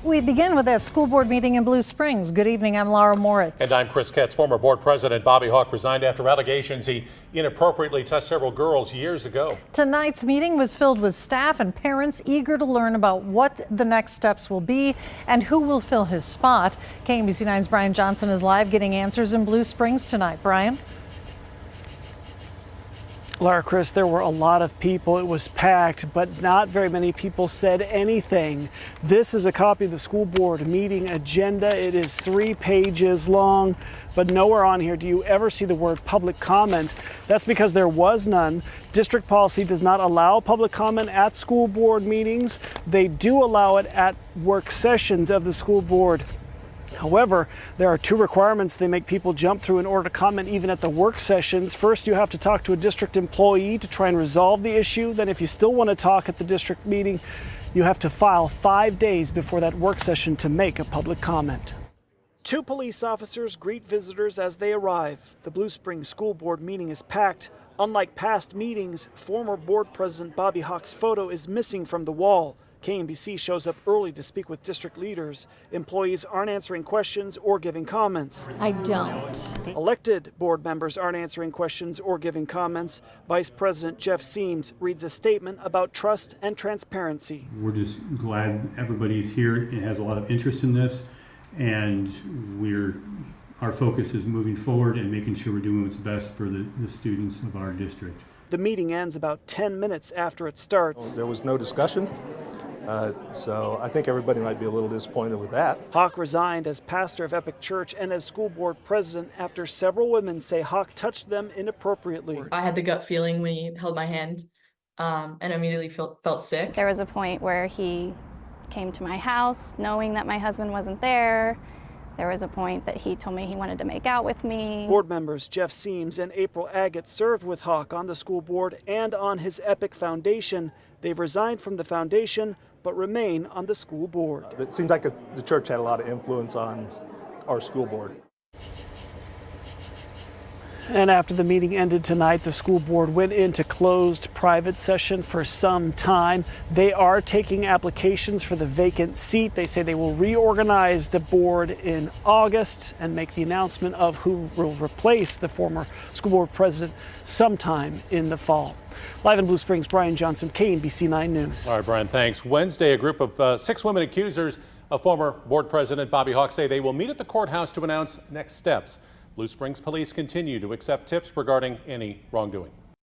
We begin with that school board meeting in Blue Springs. Good evening, I'm Laura Moritz. And I'm Chris Ketz. Former board president Bobby Hauck resigned after allegations he inappropriately touched several girls years ago. Tonight's meeting was filled with staff and parents eager to learn about what the next steps will be and who will fill his spot. KMBC 9's Brian Johnson is live getting answers in Blue Springs tonight. Brian? Laura, Chris, there were a lot of people. It was packed, but not very many people said anything. This is a copy of the school board meeting agenda. It is 3 pages long, but nowhere on here do you ever see the word public comment. That's because there was none. District policy does not allow public comment at school board meetings. They do allow it at work sessions of the school board. However, there are 2 requirements they make people jump through in order to comment even at the work sessions. First, you have to talk to a district employee to try and resolve the issue. Then if you still want to talk at the district meeting, you have to file 5 days before that work session to make a public comment. 2 police officers greet visitors as they arrive. The Blue Springs School Board meeting is packed. Unlike past meetings, former board president Bobby Hauck's photo is missing from the wall. KMBC shows up early to speak with district leaders. Employees aren't answering questions or giving comments. I don't. Elected board members aren't answering questions or giving comments. Vice President Jeff Seams reads a statement about trust and transparency. We're just glad everybody's here and has a lot of interest in this, and our focus is moving forward and making sure we're doing what's best for the students of our district. The meeting ends about 10 minutes after it starts. There was no discussion. So I think everybody might be a little disappointed with that. Hauck resigned as pastor of Epic Church and as school board president after several women say Hauck touched them inappropriately. I had the gut feeling when he held my hand and immediately felt sick. There was a point where he came to my house knowing that my husband wasn't there. There was a point that he told me he wanted to make out with me. Board members Jeff Seams and April Agate served with Hauck on the school board and on his Epic Foundation. They've resigned from the foundation but remain on the school board. It seems like the church had a lot of influence on our school board. And after the meeting ended tonight, the school board went into closed private session for some time. They are taking applications for the vacant seat. They say they will reorganize the board in August and make the announcement of who will replace the former school board president sometime in the fall. Live in Blue Springs, Brian Johnson, KMBC 9 News. All right, Brian, thanks. Wednesday, a group of 6 women accusers of former board president Bobby Hauck say they will meet at the courthouse to announce next steps. Blue Springs police continue to accept tips regarding any wrongdoing.